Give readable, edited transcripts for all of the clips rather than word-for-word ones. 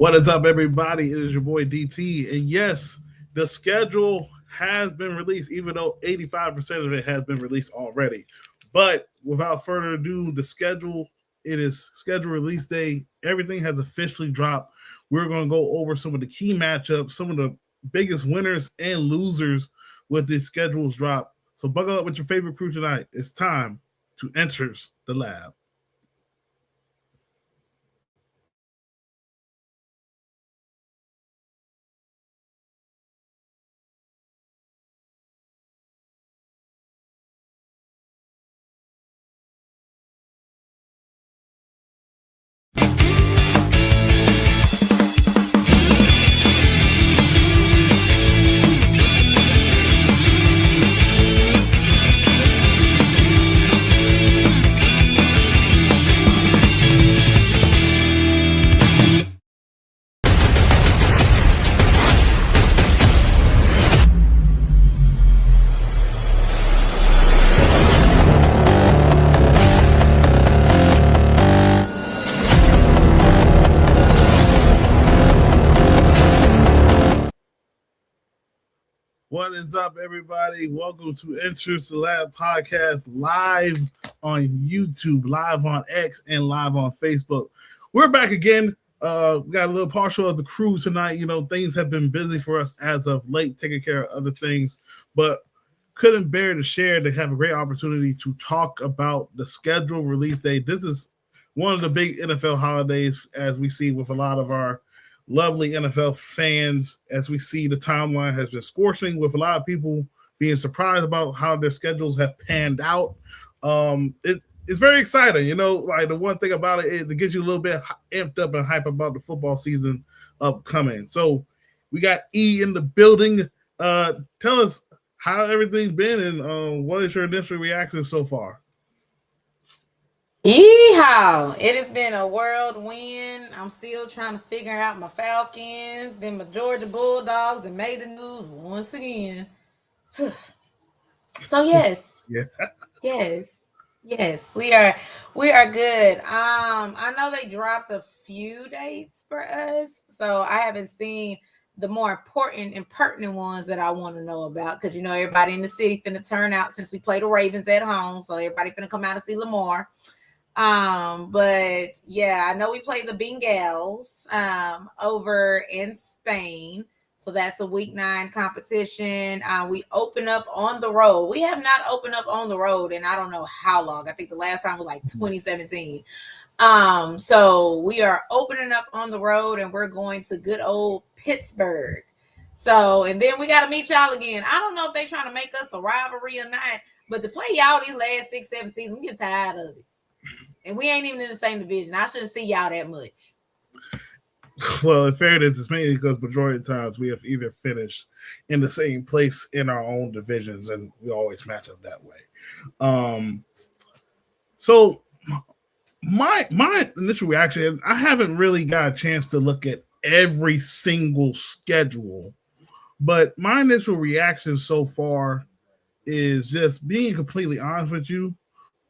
What is up, everybody? It is your boy DT. And yes, the schedule has been released, even though 85% of it has been released already. But without further ado, the schedule, it is schedule release day. Everything has officially dropped. We're going to go over some of the key matchups, some of the biggest winners and losers with these schedules drop. So buckle up with your favorite crew tonight. It's time to enter the lab. What is up, everybody? Welcome to Enters the Lab podcast live on YouTube, live on X, and live on Facebook. We're back again. We got a little partial of the crew tonight. You know, things have been busy for us as of late, taking care of other things, but couldn't bear to share to have a great opportunity to talk about the schedule release date. This is one of the big NFL holidays, as we see with a lot of our lovely NFL fans, as we see the timeline has been scorching with a lot of people being surprised about how their schedules have panned out. It's very exciting. You know, like the one thing about it is it gets you a little bit amped up and hype about the football season upcoming. So we got E in the building. Tell us how everything's been and what is your initial reaction so far? Yeehaw! It has been a whirlwind. I'm still trying to figure out my Falcons, then my Georgia Bulldogs that made the news once again. So yes, Yeah. yes, we are good. I know they dropped a few dates for us, so I haven't seen the more important and pertinent ones that I want to know about because everybody in the city finna turn out since we play the Ravens at home, so everybody finna come out and see Lamar. But yeah, I know we played the Bengals over in Spain. So that's a week 9 competition. We open up on the road. We have not opened up on the road in I don't know how long. I think the last time was like 2017. So we are opening up on the road and we're going to good old Pittsburgh. So, and then we got to meet y'all again. I don't know if they're trying to make us a rivalry or not, but to play y'all these last 6, 7 seasons, we get tired of it. And we ain't even in the same division. I shouldn't see y'all that much. Well, in fairness, it's mainly because majority of times we have either finished in the same place in our own divisions, and we always match up that way. So my initial reaction, I haven't really got a chance to look at every single schedule, but my initial reaction so far is just being completely honest with you.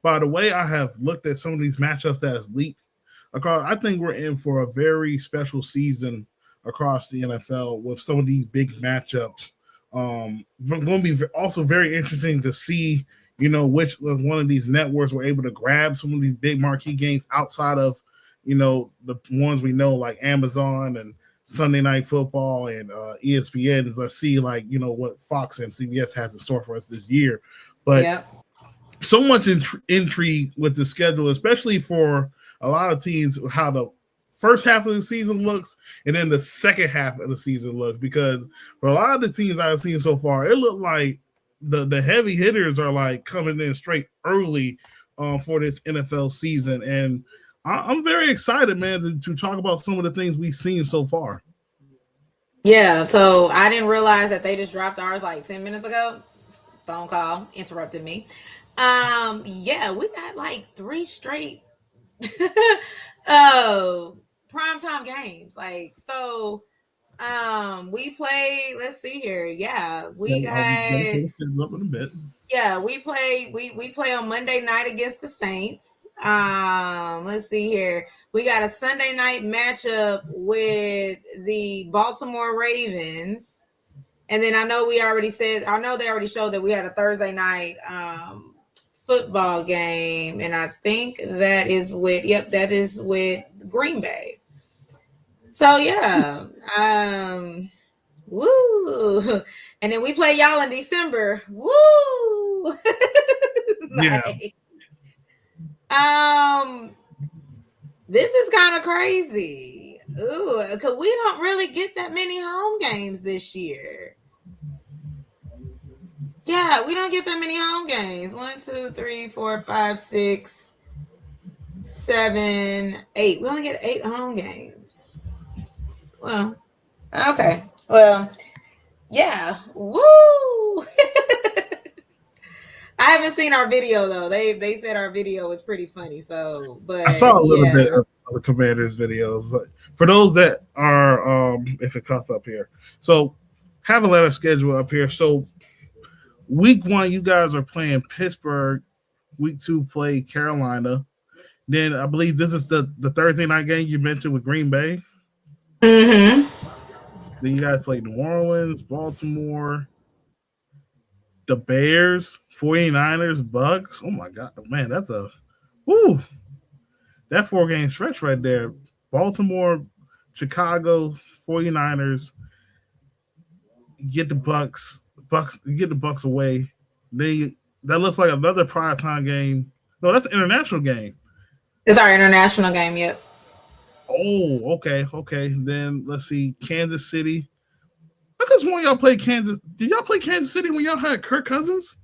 By the way, I have looked at some of these matchups that has leaked across. I think we're in for a very special season across the NFL with some of these big matchups. Going to be also very interesting to see, which one of these networks were able to grab some of these big marquee games outside of, the ones we know like Amazon and Sunday Night Football and ESPN. Let's see, what Fox and CBS has in store for us this year. But yeah. So much intrigue with the schedule, especially for a lot of teams, how the first half of the season looks and then the second half of the season looks. Because for a lot of the teams I've seen so far, it looked like the heavy hitters are like coming in straight early for this NFL season. And I'm very excited, man, to talk about some of the things we've seen so far. Yeah, so I didn't realize that they just dropped ours like 10 minutes ago. Phone call interrupted me. Yeah, we got like 3 straight primetime games. Like, so we played, let's see here. Yeah, we got Yeah, we play on Monday night against the Saints. Let's see here. We got a Sunday night matchup with the Baltimore Ravens. And then I know they already showed that we had a Thursday night football game, and I think that is with Green Bay. So yeah. Woo. And then we play y'all in December. Woo. Yeah. This is kind of crazy. Ooh, because we don't really get that many home games this year. Yeah, we don't get that many home games. 1, 2, 3, 4, 5, 6, 7, 8. We only get 8 home games. Well, okay. Well, yeah. Woo! I haven't seen our video though. They said our video was pretty funny. So, but I saw a little bit of the Commanders videos, but for those that are, if it comes up here, so have a letter schedule up here. So week 1, you guys are playing Pittsburgh. Week 2, play Carolina. Then I believe this is the Thursday night game you mentioned with Green Bay. Mm-hmm. Then you guys play New Orleans, Baltimore, the Bears, 49ers, Bucks. Oh my God, man, that's that 4-game stretch right there. Baltimore, Chicago, 49ers. Get the Bucks, you get the Bucks away. That looks like another primetime game. No, that's an international game. It's our international game, yep. Oh, okay. Then let's see, Kansas City. I guess when y'all played Kansas, did y'all play Kansas City when y'all had Kirk Cousins?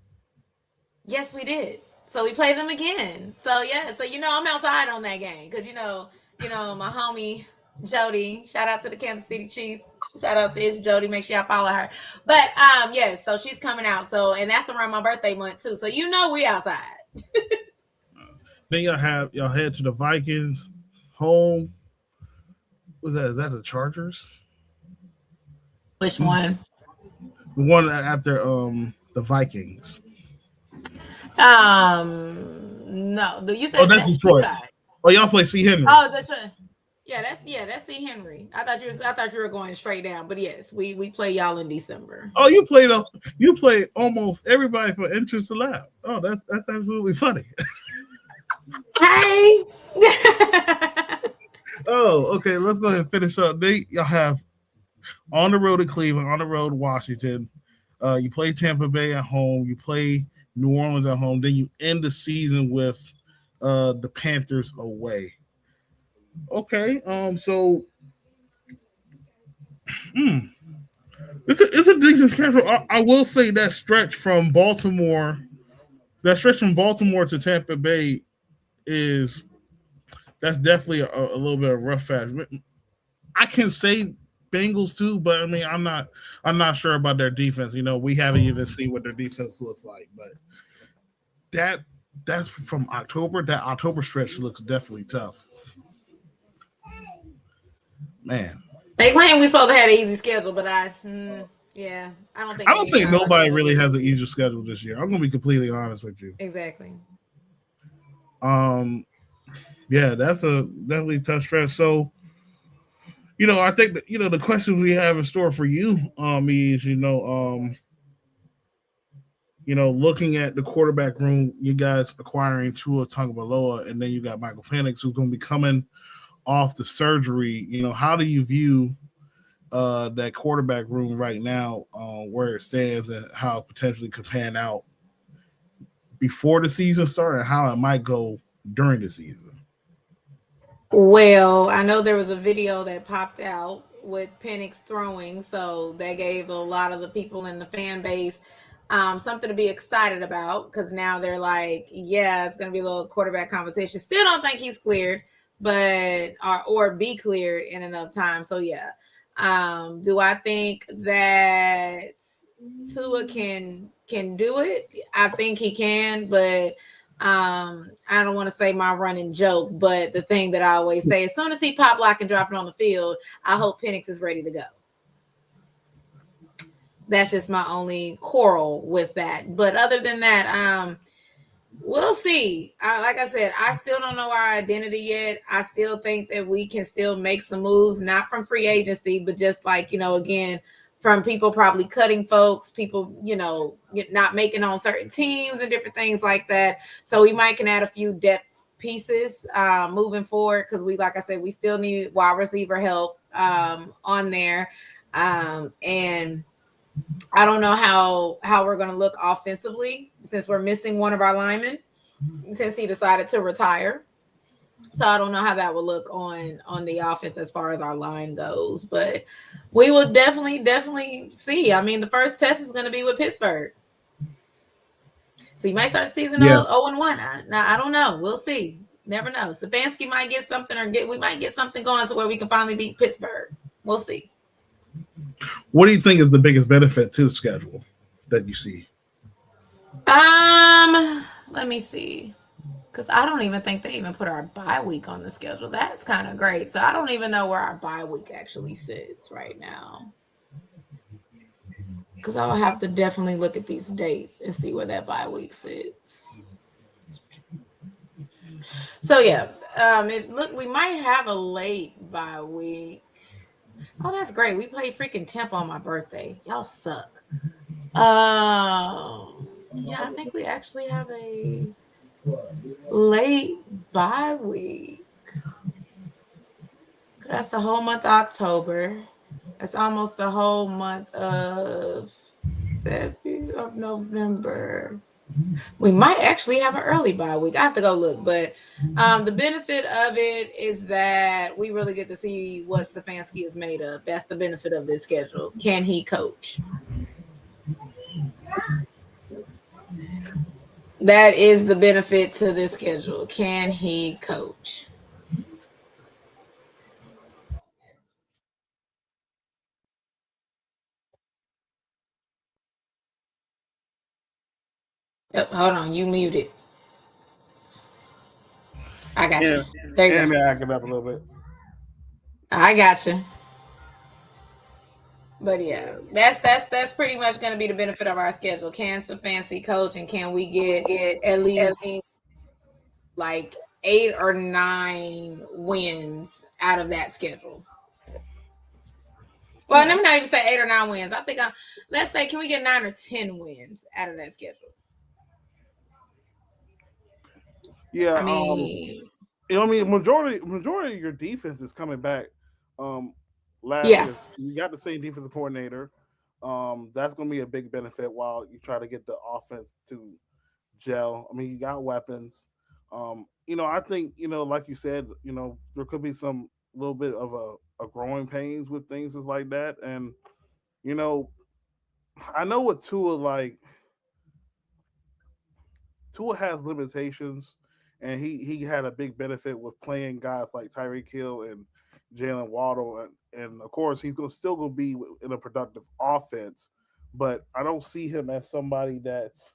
Yes, we did. So we played them again. So yeah, so I'm outside on that game because my homie Jody. Shout out to the Kansas City Chiefs. Shout out to Jody. Make sure y'all follow her. But yes, so she's coming out. So and that's around my birthday month too. So we outside. Then y'all head to the Vikings home. What's that? Is that the Chargers? Which one? The one after the Vikings. No. You said that's Detroit. Oh, y'all play C. Henry. Oh, Detroit. Yeah, that's C. Henry. I thought you were going straight down, but yes, we play y'all in December. Oh, you played almost everybody for Interest Allowed. Oh, that's absolutely funny. Hey. Oh, okay. Let's go ahead and finish up. Y'all have on the road to Cleveland, on the road to Washington. You play Tampa Bay at home. You play New Orleans at home. Then you end the season with the Panthers away. Okay. So it's a decent schedule. I will say that stretch from Baltimore to Tampa Bay that's definitely a little bit of rough patch. I can say Bengals too, but I mean I'm not sure about their defense. We haven't even seen what their defense looks like, but that's from October. That October stretch looks definitely tough. Man. They claim we're supposed to have an easy schedule, but I don't think. I don't think nobody really has an easy schedule this year. I'm gonna be completely honest with you. Exactly. Yeah, that's a definitely tough stretch. So, I think that the questions we have in store for you, is looking at the quarterback room, you guys acquiring Tua Tagovailoa, and then you got Michael Penix, who's going to be coming off the surgery. How do you view that quarterback room right now, where it stands, and how it potentially could pan out before the season starts, and how it might go during the season? Well, I know there was a video that popped out with Penix throwing, so that gave a lot of the people in the fan base something to be excited about, because now they're like, yeah, it's going to be a little quarterback conversation. Still don't think he's cleared, but or be cleared in enough time. So yeah, do I think that Tua can do it? I think he can, but I don't want to say my running joke, but the thing that I always say, as soon as he pop lock and drop it on the field, I hope Penix is ready to go. That's just my only quarrel with that. But other than that, we'll see. Like I said, I still don't know our identity yet. I still think that we can still make some moves, not from free agency, but just like, again, from people probably cutting folks, people, not making on certain teams and different things like that. So we might can add a few depth pieces moving forward, because like I said, we still need wide receiver help on there. And I don't know how we're going to look offensively, since we're missing one of our linemen since he decided to retire. So I don't know how that will look on the offense as far as our line goes, but we will definitely see. I mean, the first test is going to be with Pittsburgh, so you might start the season 0-1. I don't know. We'll see. Never know. Stefanski might get something, we might get something going to where we can finally beat Pittsburgh. We'll see. What do you think is the biggest benefit to the schedule that you see? Let me see. Because I don't even think they even put our bye week on the schedule. That's kind of great. So I don't even know where our bye week actually sits right now. Because I'll have to definitely look at these dates and see where that bye week sits. So yeah, we might have a late bye week. Oh, that's great. We played freaking Tampa on my birthday. Y'all suck. Yeah, I think we actually have a late bye week. That's the whole month of October. That's almost the whole month of November. We might actually have an early bye week. I have to go look, but the benefit of it is that we really get to see what Stefanski is made of. That's the benefit of this schedule. Can he coach? That is the benefit to this schedule. Can he coach? Oh, hold on, you muted. I got you. There you go. Acting up a little bit. I got you. But yeah, that's pretty much going to be the benefit of our schedule. Can Stefanski coach, and can we get at least like 8 or 9 wins out of that schedule? Well, let me not even say 8 or 9 wins. I think let's say, can we get 9 or 10 wins out of that schedule? Yeah, I mean, majority of your defense is coming back. Last year you got the same defensive coordinator. That's going to be a big benefit while you try to get the offense to gel. I mean, you got weapons. I think like you said, there could be some little bit of a growing pains with things like that, and I know what Tua has limitations, and he had a big benefit with playing guys like Tyreek Hill and Jalen Waddle, and of course he's still going to be in a productive offense, but I don't see him as somebody that's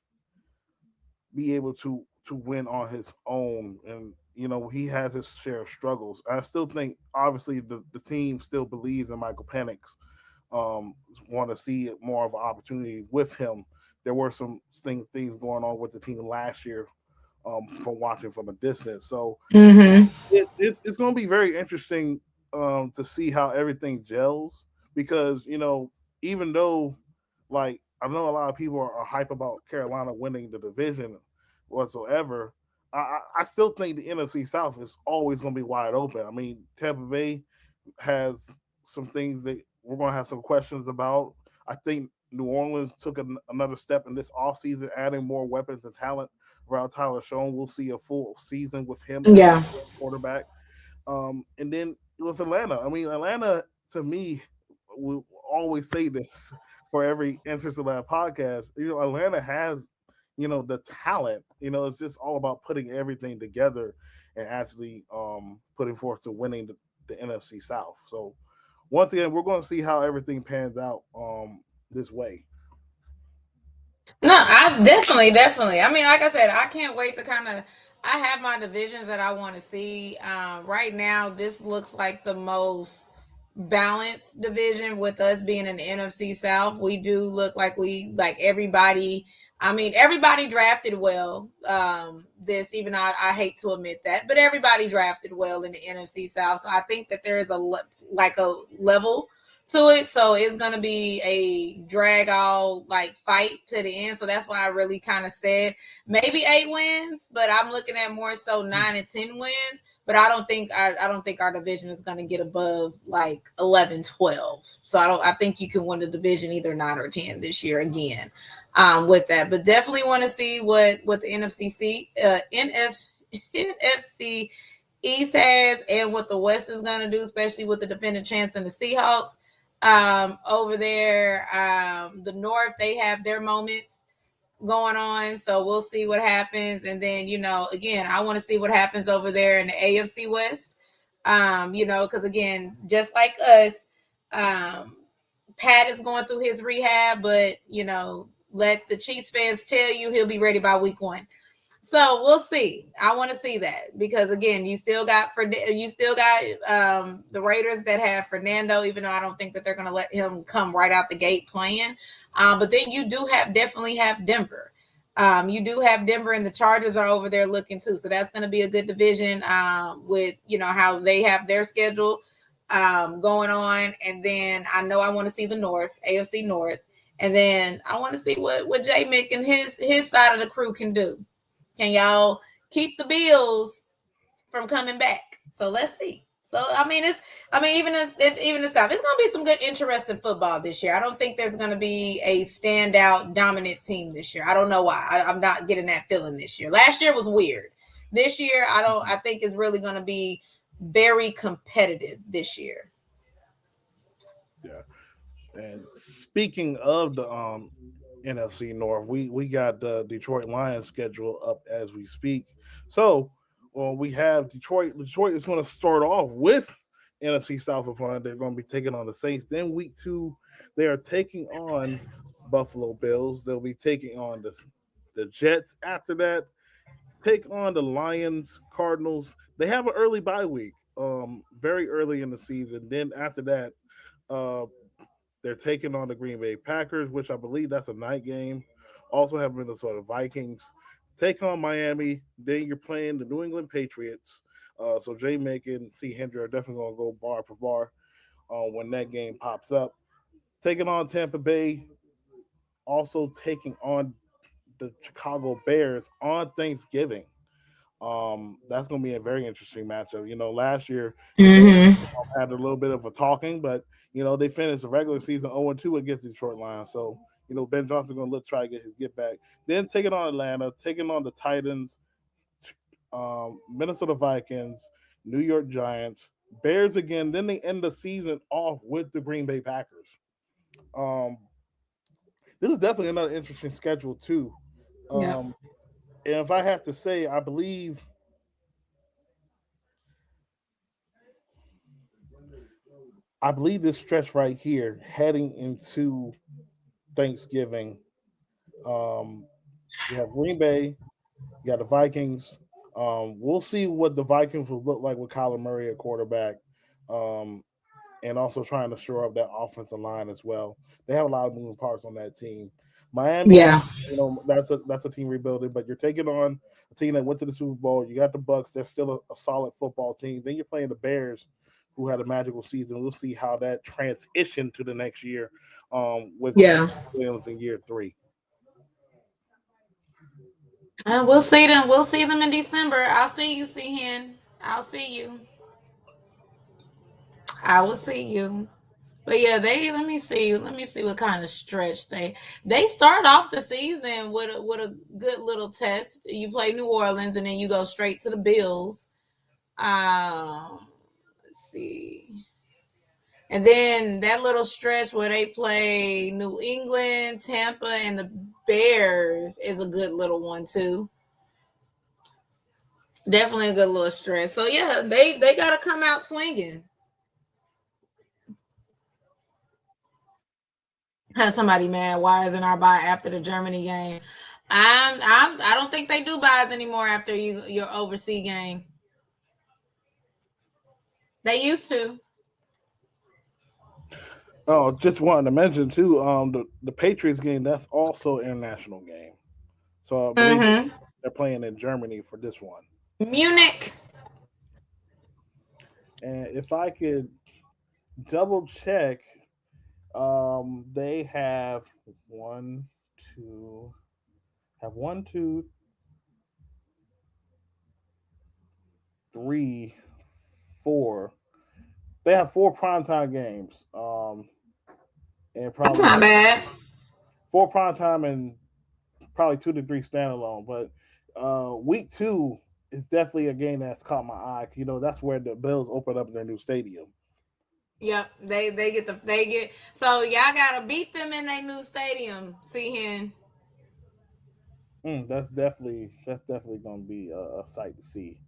be able to win on his own, and he has his share of struggles. I still think obviously the team still believes in Michael Penix. Want to see more of an opportunity with him. There were some things going on with the team last year from watching from a distance. So it's going to be very interesting to see how everything gels, because even though like I know a lot of people are hype about Carolina winning the division whatsoever, I still think the NFC South is always going to be wide open. I mean, Tampa Bay has some things that we're going to have some questions about. I think New Orleans took another step in this offseason, adding more weapons and talent. Around Tyler Shown, we'll see a full season with him as quarterback. And then with Atlanta, I mean, Atlanta to me will always say this for every Answers to That podcast. Atlanta has the talent. It's just all about putting everything together and actually putting forth to winning the NFC South. So once again, we're going to see how everything pans out this way. No, I definitely. I mean, like I said, I can't wait to I have my divisions that I want to see. Right now, this looks like the most balanced division with us being in the NFC South. We do look like everybody. I mean, everybody drafted well. This, even I hate to admit that, but everybody drafted well in the NFC South. So I think that there is a level to it. So it's going to be a drag all fight to the end. So that's why I really kind of said maybe 8 wins, but I'm looking at more so 9 and 10 wins. But I don't think our division is going to get above 11, 12. So I think you can win the division either 9 or 10 this year again. With that, but definitely want to see what the NFC East has and what the West is going to do, especially with the defending champs and the Seahawks. Over there, the North, they have their moments going on, so we'll see what happens. And then, again, I want to see what happens over there in the AFC West. Because again, just like us, Pat is going through his rehab, but let the Chiefs fans tell you he'll be ready by week 1. So we'll see. I want to see that because again, you still got the Raiders that have Fernando, even though I don't think that they're going to let him come right out the gate playing. But then you definitely have Denver. You do have Denver, and the Chargers are over there looking too. So that's going to be a good division with how they have their schedule going on. And then I know I want to see the North, AFC North, and then I want to see what J Mick and his side of the crew can do. Can y'all keep the Bills from coming back? So let's see. So even the South, it's gonna be some good, interesting football this year. I don't think there's gonna be a standout, dominant team this year. I don't know why. I'm not getting that feeling this year. Last year was weird. This year, I think it's really gonna be very competitive this year. Yeah. And speaking of the NFC North, we got the Detroit Lions schedule up as we speak. So we have Detroit. Detroit is going to start off with NFC South opponent. They're going to be taking on the Saints. Then week 2, they are taking on Buffalo Bills. They'll be taking on the Jets after that. Take on the Lions, Cardinals. They have an early bye week, very early in the season. Then after that, they're taking on the Green Bay Packers, which I believe that's a night game. Also have Minnesota Vikings. Take on Miami. Then you're playing the New England Patriots. So J Mick and C. Hendry are definitely going to go bar for bar when that game pops up. Taking on Tampa Bay. Also taking on the Chicago Bears on Thanksgiving. That's going to be a very interesting matchup. Last year had a little bit of a talking, but they finished the regular season 0-2 against the Detroit Lions. So Ben Johnson going to try to get his get back. Then taking on Atlanta, taking on the Titans, Minnesota Vikings, New York Giants, Bears again. Then they end the season off with the Green Bay Packers. This is definitely another interesting schedule too. And if I have to say, I believe this stretch right here, heading into Thanksgiving, you have Green Bay, you got the Vikings. We'll see what the Vikings will look like with Kyler Murray at quarterback, and also trying to shore up that offensive line as well. They have a lot of moving parts on that team. Miami, that's a team rebuilding, but you're taking on a team that went to the Super Bowl. You got the Bucks; they're still a solid football team. Then you're playing the Bears, who had a magical season. We'll see how that transition to the next year with Williams in year 3. We'll see them. We'll see them in December. I'll see you, C-Hen. I'll see you. I will see you. But yeah, let me see what kind of stretch they start off the season with a good little test. You play New Orleans and then you go straight to the Bills. Let's see. And then that little stretch where they play New England, Tampa, and the Bears is a good little one too. Definitely a good little stretch. So yeah, they got to come out swinging. Has somebody mad? Why isn't our buy after the Germany game? I don't think they do buys anymore after your overseas game. They used to. Oh, just wanted to mention too. The Patriots game, that's also an international game. So, but Mm-hmm. they're playing in Germany for this one. Munich. And if I could double check, they one, two, have one, two, three, four. They have four primetime games. And That's probably not bad. four primetime and probably two to three standalone. But week two is definitely a game that's caught my eye. You know, that's where the Bills open up their new stadium. Yep, they get so y'all gotta beat them in their new stadium. See him. That's definitely gonna be a sight to see.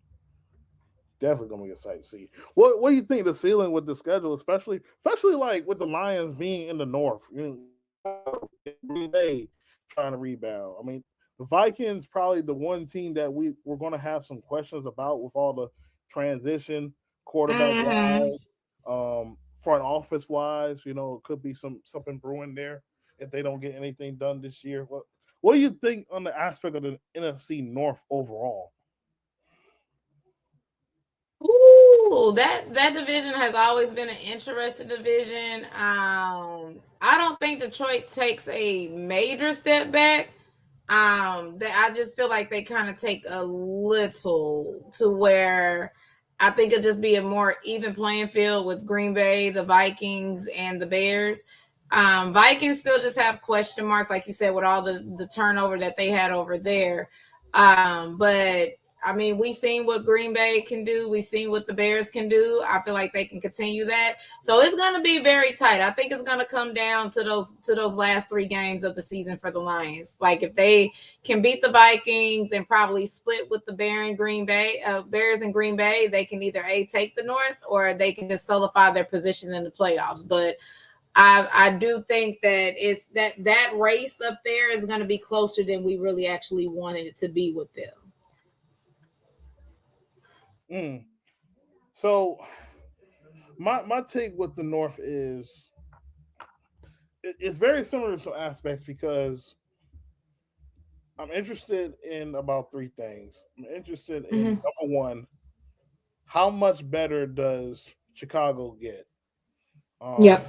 Definitely gonna be a sight to see. What do you think the ceiling with the schedule, especially like with the Lions being in the north, Green Bay trying to rebound. I mean, the Vikings probably the one team that we're gonna have some questions about with all the transition, quarterback Mm-hmm. wise, front office wise. It could be something brewing there if they don't get anything done this year. What do you think on the aspect of the NFC North overall? Ooh, that division has always been an interesting division. I don't think Detroit takes a major step back. That I just feel like they kind of take a little to where I think it'll just be a more even playing field with Green Bay, the Vikings, and the Bears. Vikings still just have question marks, like you said, with all the turnover that they had over there. But I mean, we seen what Green Bay can do. We seen what the Bears can do. I feel like they can continue that. So it's going to be very tight. I think it's going to come down to those last three games of the season for the Lions. Like if they can beat the Vikings and probably split with the Bears and Green Bay, they can either take the North or they can just solidify their position in the playoffs. But I do think that it's that race up there is going to be closer than we really actually wanted it to be with them. Mm. So my take with the North is it's very similar to some aspects because I'm interested in about three things. I'm interested in Mm-hmm. number one, how much better does Chicago get? Yep.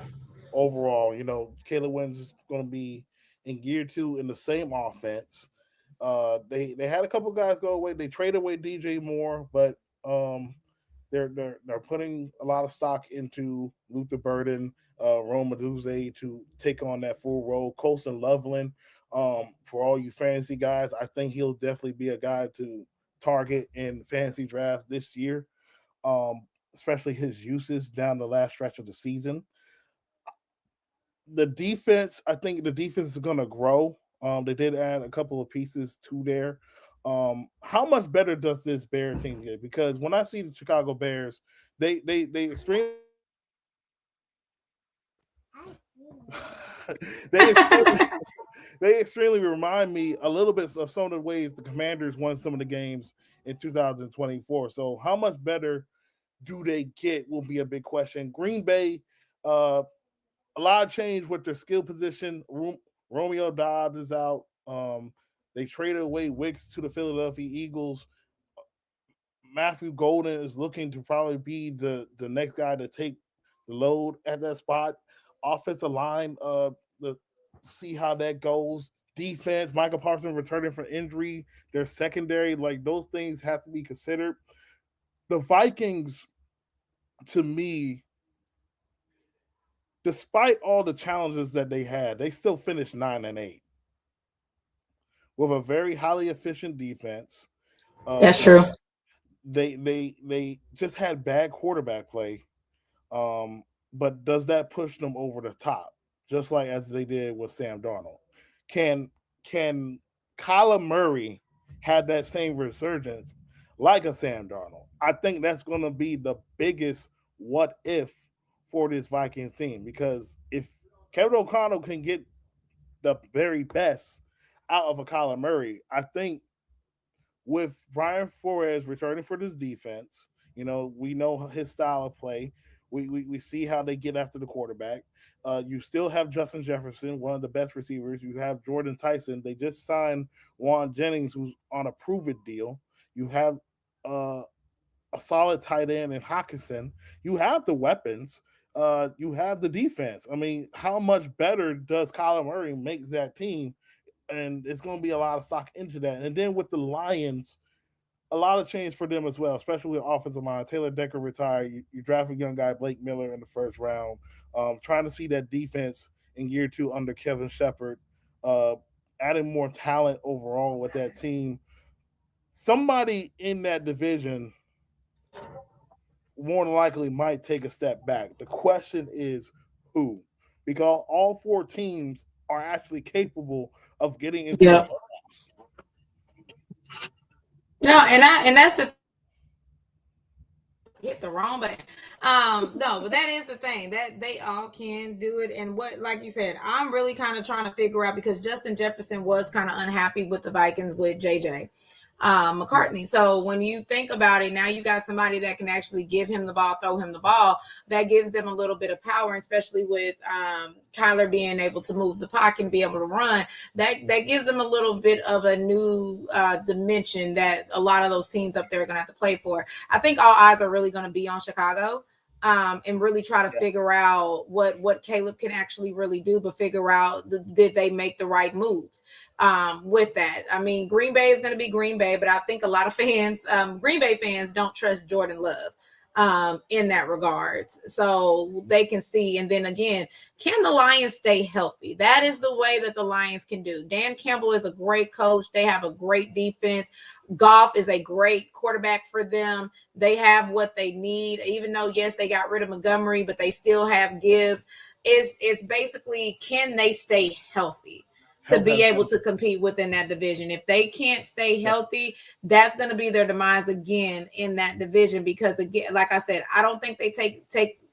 Overall, Caleb Williams is going to be in gear two in the same offense. They had a couple guys go away. They traded away DJ Moore, but they're putting a lot of stock into Luther Burden, Rome Meduze to take on that full role. Colson Loveland, for all you fantasy guys, I think he'll definitely be a guy to target in fantasy drafts this year, especially his uses down the last stretch of the season. The defense, I think the defense is going to grow. They did add a couple of pieces to there. How much better does this Bear team get? Because when I see the Chicago Bears, they extremely they extremely, they extremely remind me a little bit of some of the ways the Commanders won some of the games in 2024. So how much better do they get will be a big question. Green Bay, uh, a lot of change with their skill position. Romeo Dobbs is out. They traded away Wicks to the Philadelphia Eagles. Matthew Golden is looking to probably be the next guy to take the load at that spot. Offensive line, the see how that goes. Defense, Michael Parsons returning from injury. Their secondary, like those things have to be considered. The Vikings, to me, despite all the challenges that they had, they still finished 9-8 with a very highly efficient defense. That's Uh, true. they just had bad quarterback play. But does that push them over the top, just like as they did with Sam Darnold? Can Kyler Murray have that same resurgence like a Sam Darnold? I think that's going to be the biggest what if for this Vikings team because if Kevin O'Connell can get the very best out of a Kyler Murray, I think with Brian Flores returning for this defense, we know his style of play. We see how they get after the quarterback. You still have Justin Jefferson, one of the best receivers. You have Jordan Tyson. They just signed Juan Jennings, who's on a prove-it deal. You have uh, a solid tight end in Hawkinson. You have the weapons. You have the defense. I mean, how much better does Kyler Murray make that team? And it's going to be a lot of stock into that. And then with the Lions, a lot of change for them as well, especially with offensive line. Taylor Decker retired. You draft a young guy, Blake Miller, in the first round. Trying to see that defense in year two under Kevin Shepard, uh, adding more talent overall with that team. Somebody in that division more than likely might take a step back. The question is who? Because all four teams are actually capable of getting into the Yep. playoffs. No, and that's the hit the wrong button. No, but that is the thing that they all can do it. And what, like you said, I'm really kind of trying to figure out because Justin Jefferson was kind of unhappy with the Vikings with JJ McCartney. So when you think about it, now you got somebody that can actually give him the ball, throw him the ball. That gives them a little bit of power, especially with Kyler being able to move the pocket and be able to run. That gives them a little bit of a new dimension that a lot of those teams up there are going to have to play for. I think all eyes are really going to be on Chicago. And really try to figure out what Caleb can actually really do, but figure out did they make the right moves with that. I mean, Green Bay is going to be Green Bay, but I think a lot of fans, Green Bay fans, don't trust Jordan Love in that regards. So they can see. And then again, can the Lions stay healthy? That is the way that the Lions can do. Dan Campbell is a great coach. They have a great defense. Goff is a great quarterback for them. They have what they need, even though, yes, they got rid of Montgomery, but they still have Gibbs. It's basically, can they stay healthy to be able to compete within that division? If they can't stay healthy, that's going to be their demise again in that division. Because again, like I said, I don't think they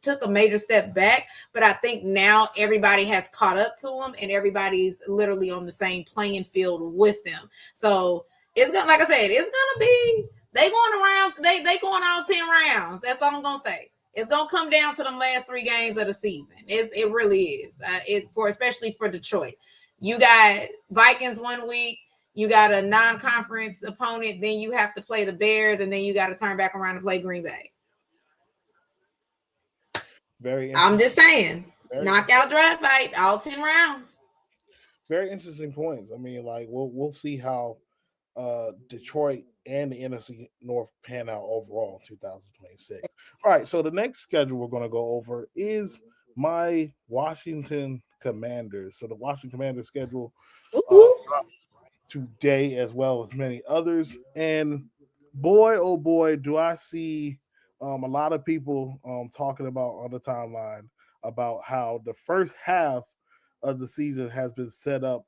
took a major step back, but I think now everybody has caught up to them and everybody's literally on the same playing field with them. So it's gonna, like I said, it's gonna be they going around. They going all 10 rounds. That's all I'm gonna say. It's gonna come down to them last 3 games of the season. It really is. It's for especially for Detroit. You got Vikings 1 week. You got a non-conference opponent. Then you have to play the Bears, and then you got to turn back around and play Green Bay. I'm just saying, knockout draft fight, all 10 rounds. Very interesting points. I mean, like we'll see how Detroit and the NFC North pan out overall in 2026. All right, so the next schedule we're going to go over is my Washington Commanders. So the Washington Commanders schedule today, as well as many others. And boy, oh boy, do I see a lot of people talking about on the timeline about how the first half of the season has been set up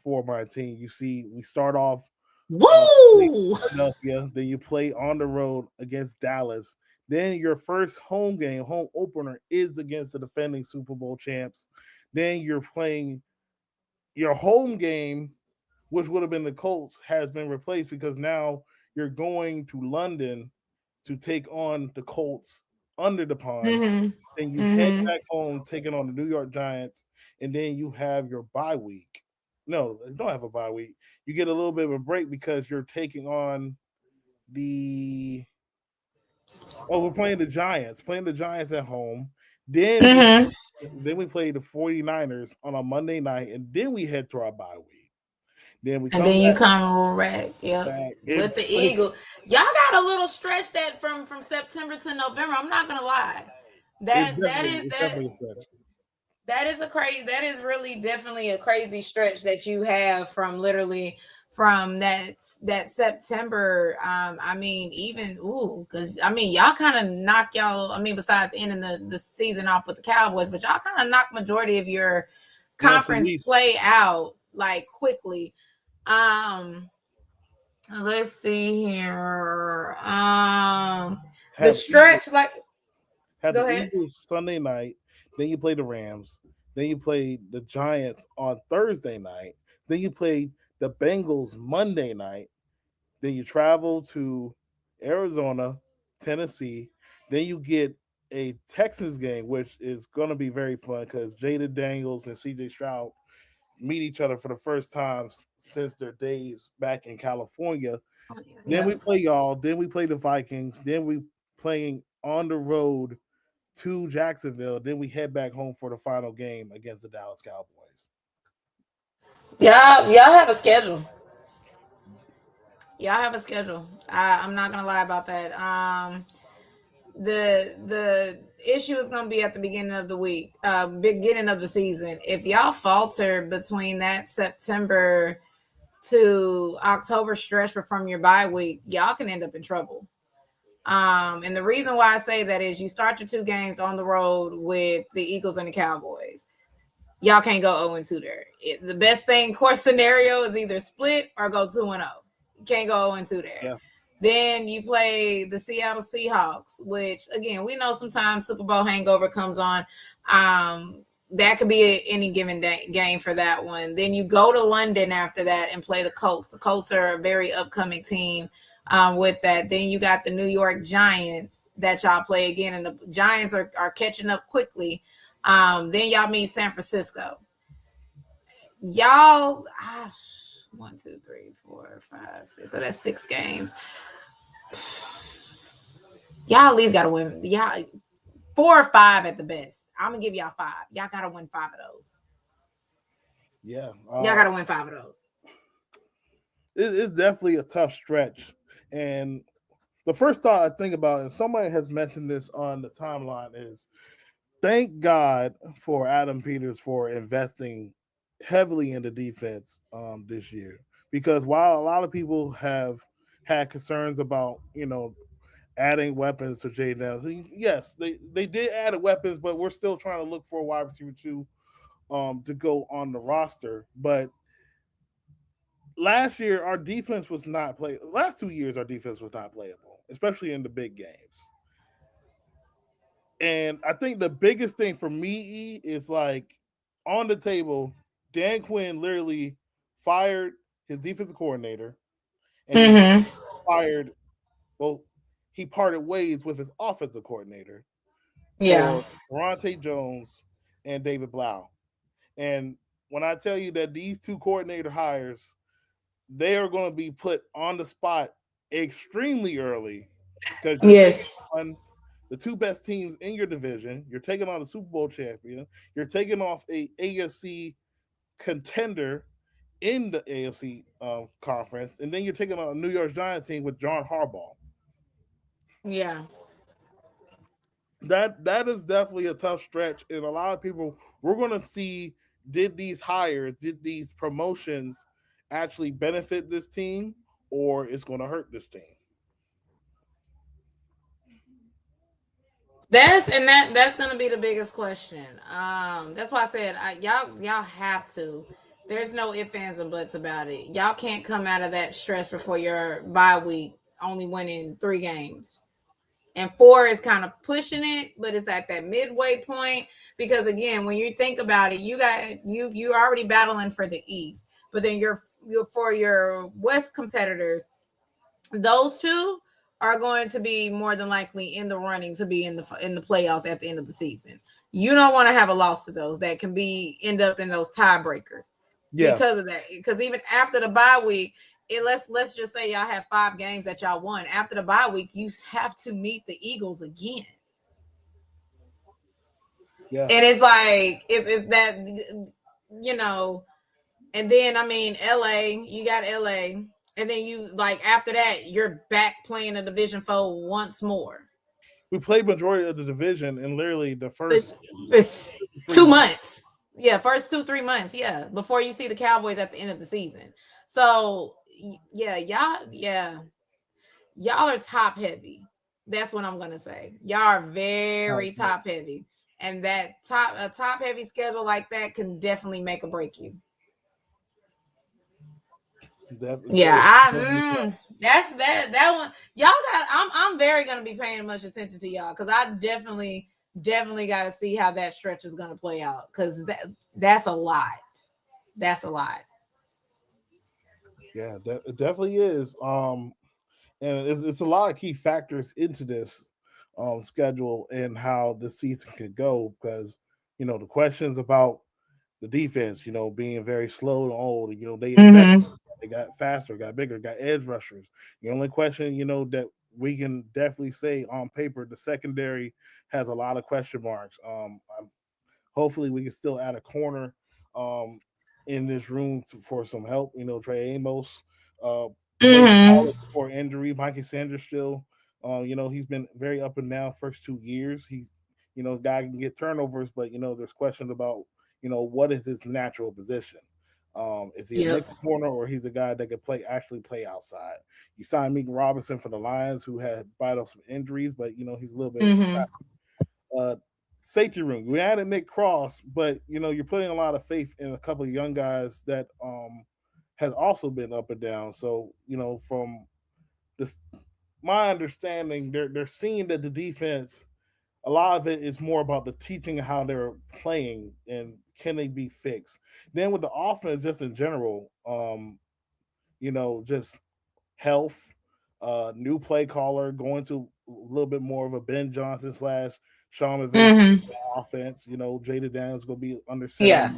for my team. You see, we start off Philadelphia, then you play on the road against Dallas. Then your first home game, home opener, is against the defending Super Bowl champs. Then you're playing your home game, which would have been the Colts, has been replaced because now you're going to London to take on the Colts under the pond. Mm-hmm. Then you head back home, taking on the New York Giants, and then you have your bye week. No, you don't have a bye week. You get a little bit of a break because you're taking on we're playing the Giants at home. Then we play the 49ers on a Monday night, and then we head to our bye week. Then you come back, with the Eagles. Y'all got a little stretch that from September to November. I'm not gonna lie. That is really definitely a crazy stretch that you have from literally from that September. I mean, even because I mean y'all kind of knock y'all. I mean, besides ending the season off with the Cowboys, but y'all kind of knock majority of your conference play out like quickly. Let's see here. The stretch go ahead. Eagles Sunday night, then you play the Rams, then you play the Giants on Thursday night, then you play the Bengals Monday night, then you travel to Arizona, Tennessee, then you get a Texans game, which is going to be very fun because Jaden Daniels and CJ Stroud meet each other for the first time since their days back in California. Then Yeah. we play y'all. Then we play the Vikings. Then we playing on the road to Jacksonville. Then we head back home for the final game against the Dallas Cowboys. Y'all have a schedule. Y'all have a schedule. I'm not gonna lie about that. The issue is gonna be at the beginning of the week, beginning of the season. If y'all falter between that September to October stretch from your bye week, y'all can end up in trouble. And the reason why I say that is you start your 2 games on the road with the Eagles and the Cowboys. Y'all can't go 0-2 there. The best thing, course scenario, is either split or go 2-0. You can't go 0-2 there. Yeah. Then you play the Seattle Seahawks, which again we know sometimes Super Bowl hangover comes on. That could be any given game for that one. Then you go to London after that and play the Colts. The Colts are a very upcoming team. With that, then you got the New York Giants that y'all play again, and the Giants are catching up quickly. Then y'all meet San Francisco. Y'all, 1, 2, 3, 4, 5, 6. So that's 6 games. Y'all at least gotta win. Y'all 4 or 5 at the best. I'm gonna give y'all 5. Y'all gotta win 5 of those. Yeah. Y'all gotta win 5 of those. It's definitely a tough stretch. And the first thought I think about, and somebody has mentioned this on the timeline, is thank God for Adam Peters for investing heavily in the defense this year. Because while a lot of people have had concerns about, adding weapons to Jay Daniels, yes, they did add weapons, but we're still trying to look for a wide receiver to go on the roster. But last year, our defense was not play. Last 2 years, our defense was not playable, especially in the big games. And I think the biggest thing for me is like on the table, Dan Quinn literally fired his defensive coordinator, and he fired. Well, he parted ways with his offensive coordinator Yeah. for Ronte Jones and David Blau. And when I tell you that these 2 coordinator hires, they are going to be put on the spot extremely early because you're taking Yes. on the 2 best teams in your division. You're taking on the Super Bowl champion. You're taking off a AFC contender in the AFC conference, and then you're taking on a New York Giants team with John Harbaugh. Yeah. That is definitely a tough stretch, and a lot of people we're going to see, did these hires, did these promotions actually benefit this team, or it's going to hurt this team? That's gonna be the biggest question. That's why I said y'all have to. There's no ifs, ands, and buts about it. Y'all can't come out of that stress before your bye week only winning 3 games. And 4 is kind of pushing it, but it's at that midway point. Because again, when you think about it, you're already battling for the East, but then you're for your West competitors, those 2 are going to be more than likely in the running to be in the playoffs at the end of the season. You don't want to have a loss to those that can end up in those tiebreakers because of that. Because even after the bye week, let's just say y'all have 5 games that y'all won. After the bye week, you have to meet the Eagles again. Yeah. And it's like it's that and then I mean LA, you got LA. And then you after that, you're back playing a Division 4 once more. We played majority of the division in literally the first It's 2 months. Yeah, first 2-3 months. Yeah, before you see the Cowboys at the end of the season. So y'all are top heavy. That's what I'm gonna say. Y'all are very top heavy, and that top heavy schedule like that can definitely make or break you. That's that one. Y'all got. I'm very gonna be paying much attention to y'all because I definitely got to see how that stretch is gonna play out because that's a lot. That's a lot. Yeah, it definitely is. And it's a lot of key factors into this. schedule and how the season could go because the questions about the defense, being very slow and old, they invest, Mm-hmm. they got faster, got bigger, got edge rushers. The only question, that we can definitely say on paper, the secondary has a lot of question marks. Hopefully, we can still add a corner um, in this room for some help. Trey Amos uh, played Mm-hmm. solid before injury. Mikey Sanders still, he's been very up and down first 2 years. Guy can get turnovers, but there's questions about what is his natural position. Is he a Yep. nickel corner or he's a guy that could actually play outside? You signed Meek Robinson for the Lions, who had battled some injuries, but he's a little bit Mm-hmm. uh, safety room. We added Nick Cross, but you're putting a lot of faith in a couple of young guys that has also been up and down. So from this, my understanding, they're seeing that the defense, a lot of it is more about the teaching of how they're playing and can they be fixed. Then with the offense, just in general, just health, new play caller, going to a little bit more of a Ben Johnson slash Sean McVay Mm-hmm. offense. Jada Daniels going to be under center. Yeah.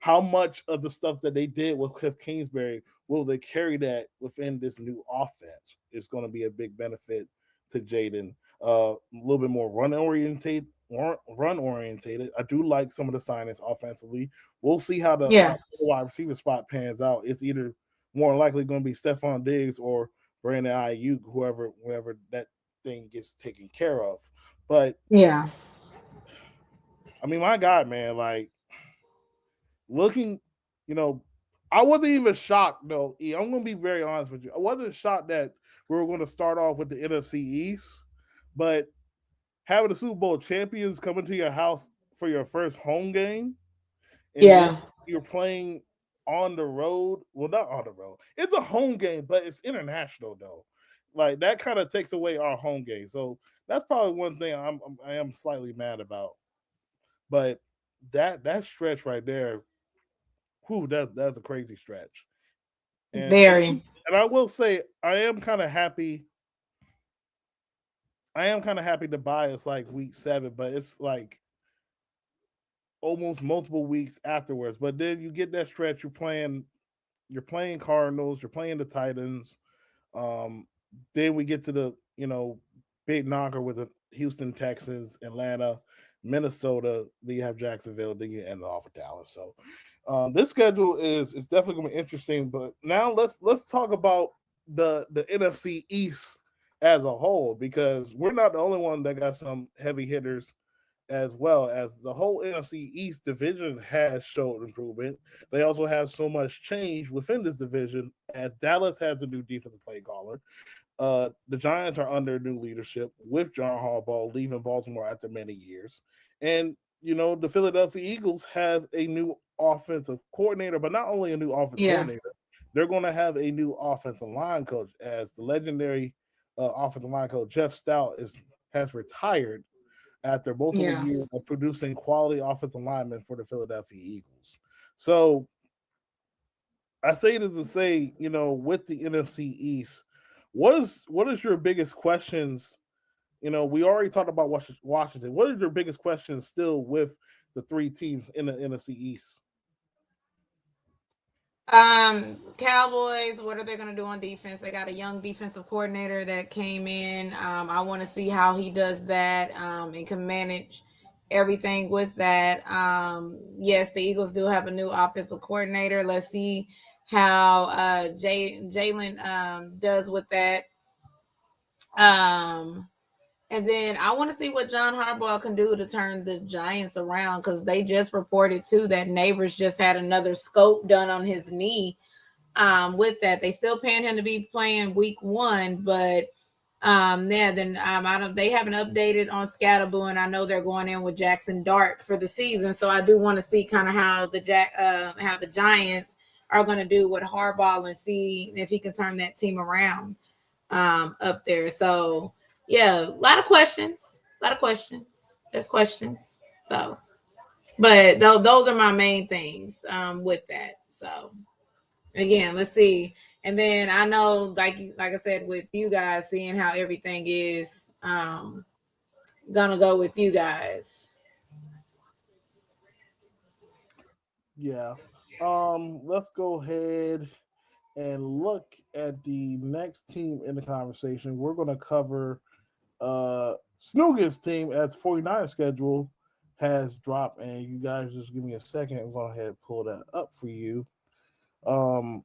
How much of the stuff that they did with Cliff Kingsbury will they carry that within this new offense? It's going to be a big benefit to Jaden. A little bit more run orientated. I do like some of the signings offensively. We'll see how the Yeah. wide receiver spot pans out. It's either more likely going to be Stephon Diggs or Brandon Ayuk, whoever that thing gets taken care of. But Yeah. I mean, my God, man, like looking, I wasn't even shocked though. I'm going to be very honest with you. I wasn't shocked that we were going to start off with the NFC East, but having the Super Bowl champions coming to your house for your first home game, and then Yeah. you're playing on the road. Well, not on the road. It's a home game, but it's international though. Like that kind of takes away our home game. So that's probably one thing I am slightly mad about. But that stretch right there, whew, that's a crazy stretch. Very. And I will say I am kind of happy. I am kind of happy to buy it's like week 7, but it's like almost multiple weeks afterwards. But then you get that stretch. You're playing Cardinals. You're playing the Titans. Um, then we get to the big knocker with the Houston Texans, Atlanta, Minnesota. Then you have Jacksonville. Then you end off with Dallas. So this schedule is definitely going to be interesting. But now let's talk about the NFC East as a whole because we're not the only one that got some heavy hitters as well as the whole NFC East division has showed improvement. They also have so much change within this division as Dallas has a new defensive play caller. The Giants are under new leadership with John Harbaugh leaving Baltimore after many years. And, the Philadelphia Eagles has a new offensive coordinator, but not only a new offensive Yeah. coordinator, they're going to have a new offensive line coach as the legendary offensive line coach Jeff Stout has retired after multiple Yeah. years of producing quality offensive linemen for the Philadelphia Eagles. So I say this to say, with the NFC East, what is your biggest questions? We already talked about Washington. What are your biggest questions still with the 3 teams in the NFC East? Cowboys, what are they going to do on defense? They got a young defensive coordinator that came in. I want to see how he does that and can manage everything with that. Yes, the Eagles do have a new offensive coordinator. Let's see how Jalen does with that. And then I want to see what John Harbaugh can do to turn the Giants around because they just reported too that Neighbors just had another scope done on his knee. With that, they still paying him to be playing week 1, but then I don't. They haven't updated on Scatterboo, and I know they're going in with Jackson Dart for the season. So I do want to see kind of how the Giants are going to do with Harbaugh and see if he can turn that team around up there. So yeah, a lot of questions. There's questions. So, but those are my main things with that. So again, let's see. And then I know, like I said, with you guys seeing how everything is, gonna go with you guys. Yeah. Let's go ahead and look at the next team in the conversation. We're going to cover Snoogans team as 49 schedule has dropped, and you guys just give me a second. I'm going to ahead and pull that up for you. Um,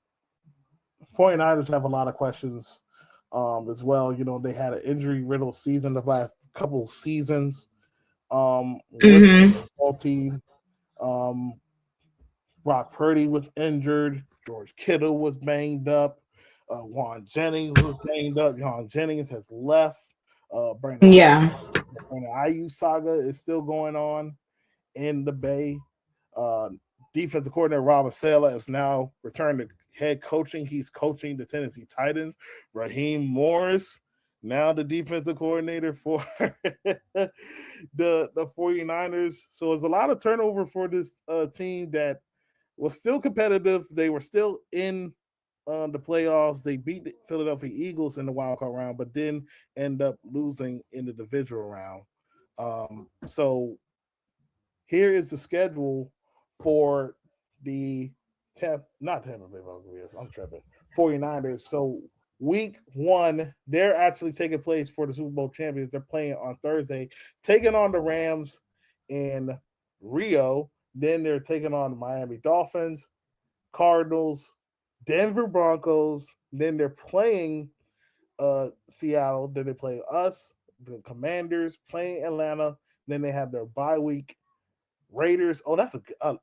49ers have a lot of questions as well. You know, they had an injury riddled season the last couple of seasons with the football team. Um, Brock Purdy was injured. George Kittle was banged up. Juan Jennings was banged up. Juan Jennings has left. Brandon Yeah. Ayuk saga is still going on in the Bay. Defensive coordinator Robert Saleh is now returned to head coaching. He's coaching the Tennessee Titans. Raheem Morris, now the defensive coordinator for the 49ers. So it's a lot of turnover for this team that was still competitive. They were still in the playoffs. They beat the Philadelphia Eagles in the wild card round, but then end up losing in the divisional round. So here is the schedule for the not Tampa Bay Buccaneers. I'm tripping. 49ers. So week 1, they're actually taking place for the Super Bowl champions. They're playing on Thursday, taking on the Rams in Rio. Then they're taking on the Miami Dolphins, Cardinals, Denver Broncos. Then they're playing Seattle. Then they play us, the Commanders, playing Atlanta. Then they have their bye week. Raiders. Oh, that's I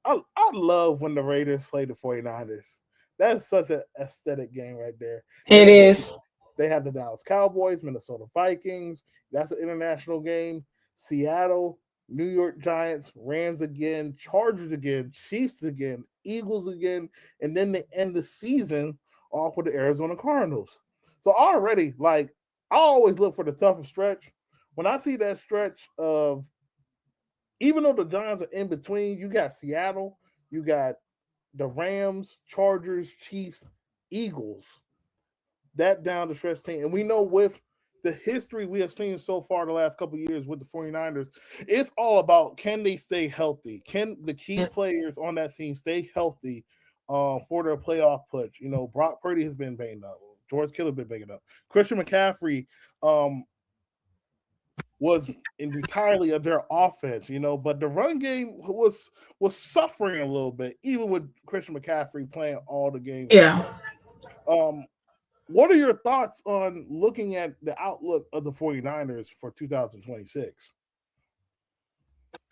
love when the Raiders play the 49ers. That is such an aesthetic game right there. It is. They have the Dallas Cowboys, Minnesota Vikings. That's an international game. Seattle, New York Giants, Rams again, Chargers again, Chiefs again, Eagles again, and then they end the season off with the Arizona Cardinals. So already, like, I always look for the toughest stretch. When I see that stretch of, even though the Giants are in between, you got Seattle, you got the Rams, Chargers, Chiefs, Eagles, that down the stretch team. And we know with the history we have seen so far the last couple of years with the 49ers, it's all about, can they stay healthy? Can the key players on that team stay healthy for their playoff push? You know, Brock Purdy has been banged up. George Kittle has been banged up. Christian McCaffrey was entirely of their offense, you know, but the run game was suffering a little bit, even with Christian McCaffrey playing all the games. Yeah. What are your thoughts on looking at the outlook of the 49ers for 2026?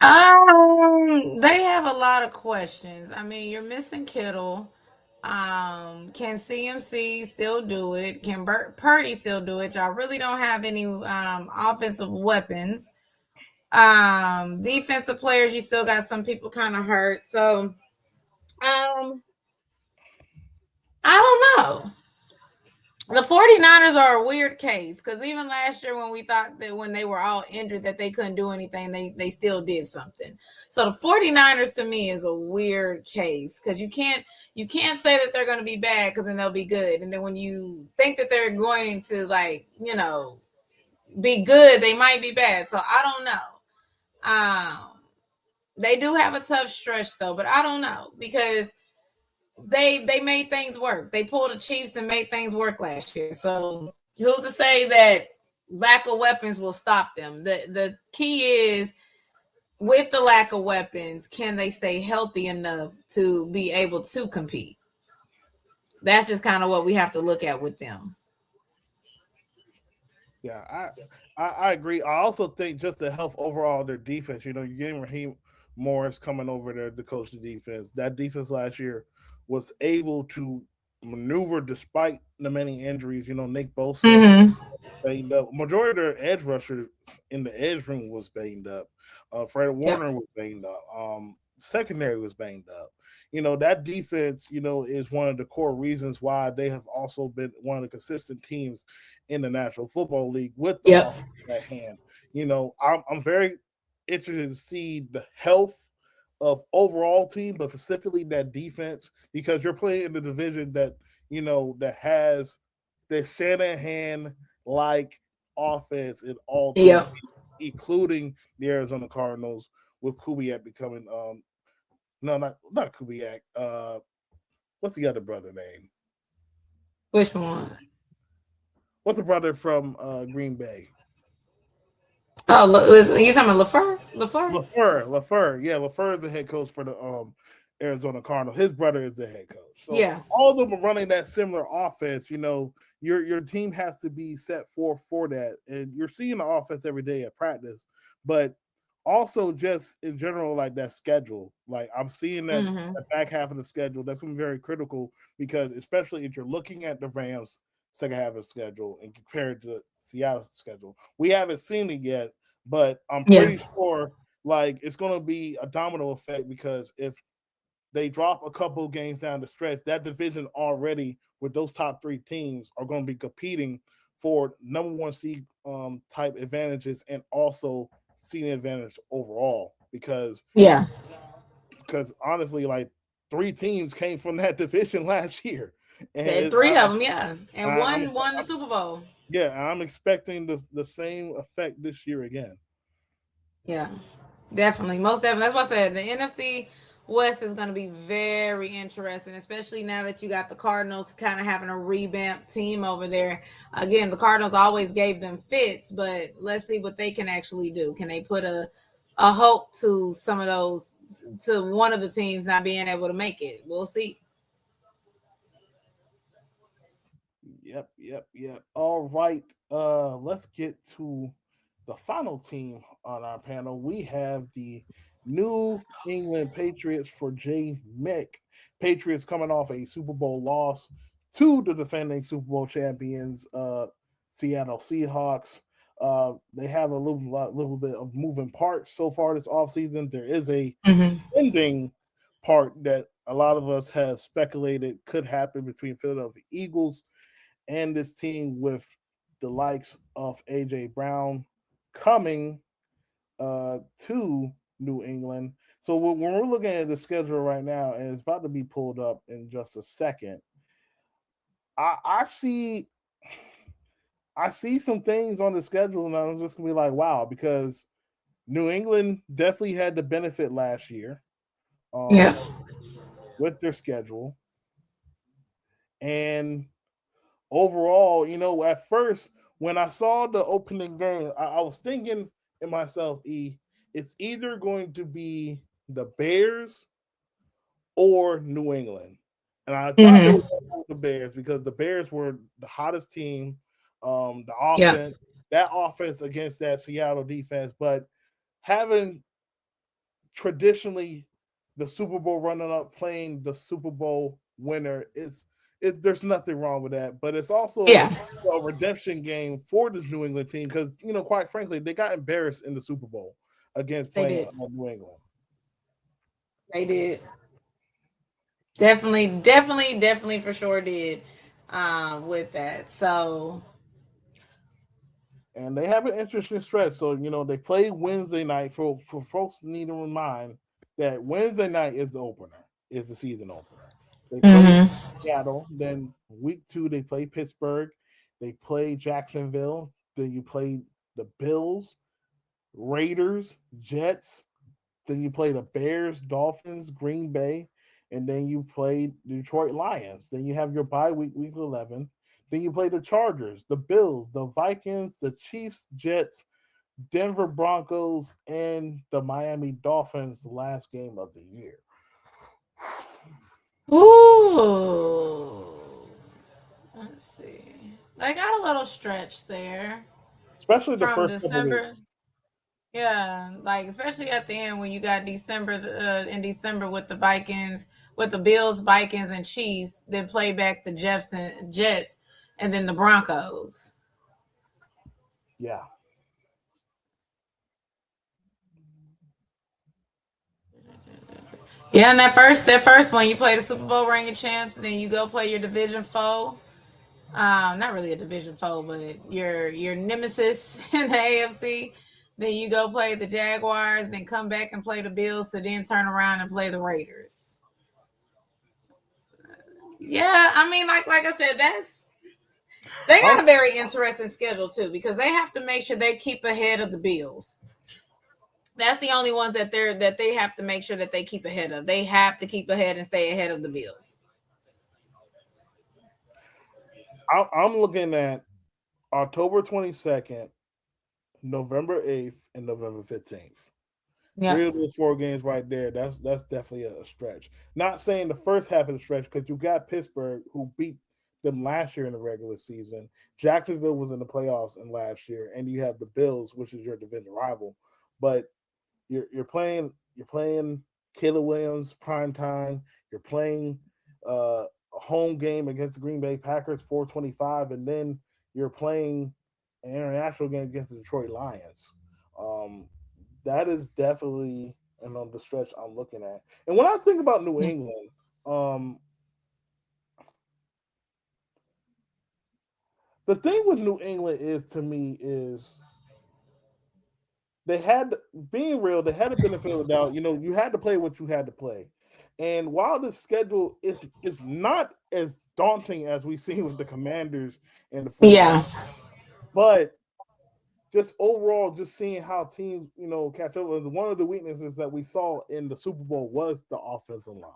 They have a lot of questions. I mean, you're missing Kittle. Can CMC still do it? Can Purdy still do it? Y'all really don't have any offensive weapons. Defensive players, you still got some people kind of hurt. So, I don't know. The 49ers are a weird case because even last year when we thought that when they were all injured that they couldn't do anything, they still did something. So the 49ers to me is a weird case because you can't say that they're going to be bad because then they'll be good. And then when you think that they're going to, like, you know, be good, they might be bad. So I don't know. They do have a tough stretch though, but I don't know because they made things work. They pulled the Chiefs and made things work last year. So who's to say that lack of weapons will stop them? The key is, with the lack of weapons, can they stay healthy enough to be able to compete? That's just kind of what we have to look at with them. Yeah, I agree. I also think just the health overall of their defense. You know, you're getting Raheem Morris coming over there to coach the defense. That defense last year was able to maneuver despite the many injuries. You know, Nick Bosa banged up. Majority of their edge rusher in the edge room was banged up. Fred Warner was banged up. Secondary was banged up. You know, that defense, you know, is one of the core reasons why they have also been one of the consistent teams in the National Football League with the offense at hand. You know, I'm very interested to see the health of overall team, but specifically that defense, because you're playing in the division that, you know, that has the Shanahan like offense in all teams. including the Arizona Cardinals, with Kubiak becoming no, not Kubiak. What's the other brother name? Which one? What's the brother from Green Bay? Oh, you talking about LaFleur? LaFleur? LaFleur. Yeah, LaFleur is the head coach for the Arizona Cardinals. His brother is the head coach. So Yeah. all of them are running that similar offense. You know, your team has to be set for that, and you're seeing the offense every day at practice, but also just in general, like that schedule. Like I'm seeing that Mm-hmm. the back half of the schedule. That's been very critical because especially if you're looking at the Rams second half of the schedule and compared to Seattle's schedule, we haven't seen it yet, but I'm Yeah. pretty sure like it's going to be a domino effect because if they drop a couple games down the stretch, that division already with those top three teams are going to be competing for number one seed type advantages and also seed advantage overall Yeah. because honestly, like three teams came from that division last year, and Said three of them, yeah, and I'm one won the Super Bowl. yeah, I'm expecting the same effect this year again. Yeah, definitely, most definitely. That's what I said. The NFC West is going to be very interesting, especially now that you got the Cardinals kind of having a revamped team over there. Again, the Cardinals always gave them fits, but let's see what they can actually do. Can they put a hope to some of those, to one of the teams not being able to make it? We'll see. Yep. All right. Let's get to the final team on our panel. We have the New England Patriots for J. Mick. Patriots coming off a Super Bowl loss to the defending Super Bowl champions, Seattle Seahawks. They have a little bit of moving parts so far this offseason. There is a Mm-hmm. ending part that a lot of us have speculated could happen between Philadelphia Eagles and this team with the likes of AJ Brown coming to New England. So when we're looking at the schedule right now, and it's about to be pulled up in just a second, I see some things on the schedule, and I'm just gonna be like, wow, because New England definitely had the benefit last year, Yeah. with their schedule, and overall, at first when I saw the opening game, I was thinking in myself, it's either going to be the Bears or New England. And I thought they Mm-hmm. were going to go with the Bears because the Bears were the hottest team. The Yeah. offense against that Seattle defense, but having traditionally the Super Bowl runner up playing the Super Bowl winner, there's nothing wrong with that. But it's also Yeah. a redemption game for this New England team because quite frankly, they got embarrassed in the Super Bowl against They playing did. New England. They did. Definitely for sure did with that. So And they have an interesting stretch. So they play Wednesday night. For folks need to remind that Wednesday night is the opener, is the season opener. They play mm-hmm. Seattle. Then week 2 they play Pittsburgh. They play Jacksonville. Then you play the Bills, Raiders, Jets. Then you play the Bears, Dolphins, Green Bay, and then you play Detroit Lions. Then you have your bye week, week 11. Then you play the Chargers, the Bills, the Vikings, the Chiefs, Jets, Denver Broncos, and the Miami Dolphins, the last game of the year. Ooh. Let's see. I got a little stretch there Especially the from first couple of December. weeks. Yeah, like especially at the end when you got December in December with the Vikings, with the Bills, Vikings, and Chiefs, then play back the Jets, and then the Broncos. Yeah. Yeah, and that first one, you play the Super Bowl ring of champs, then you go play your division foe. Not really a division foe, but your nemesis in the AFC. Then you go play the Jaguars, then come back and play the Bills, to then turn around and play the Raiders. Yeah, I mean, like I said, They got a very interesting schedule too, because they have to make sure they keep ahead of the Bills. That's the only ones that they have to make sure that they keep ahead of. They have to keep ahead and stay ahead of the Bills. I'm looking at October 22nd, November 8th, and November 15th. Yeah. 3 of those 4 games right there. That's definitely a stretch. Not saying the first half of the stretch, because you got Pittsburgh, who beat them last year in the regular season. Jacksonville was in the playoffs in last year, and you have the Bills, which is your division rival. But you're playing Caleb Williams prime time. You're playing a home game against the Green Bay Packers 425, and then you're playing an international game against the Detroit Lions. That is definitely the stretch I'm looking at. And when I think about New England, the thing with New England is, to me, is they had, being real, they had the benefit of the doubt. You had to play what you had to play. And while the schedule is not as daunting as we've seen with the Commanders and the 49ers, Yeah. but just overall, just seeing how teams, catch up. One of the weaknesses that we saw in the Super Bowl was the offensive line.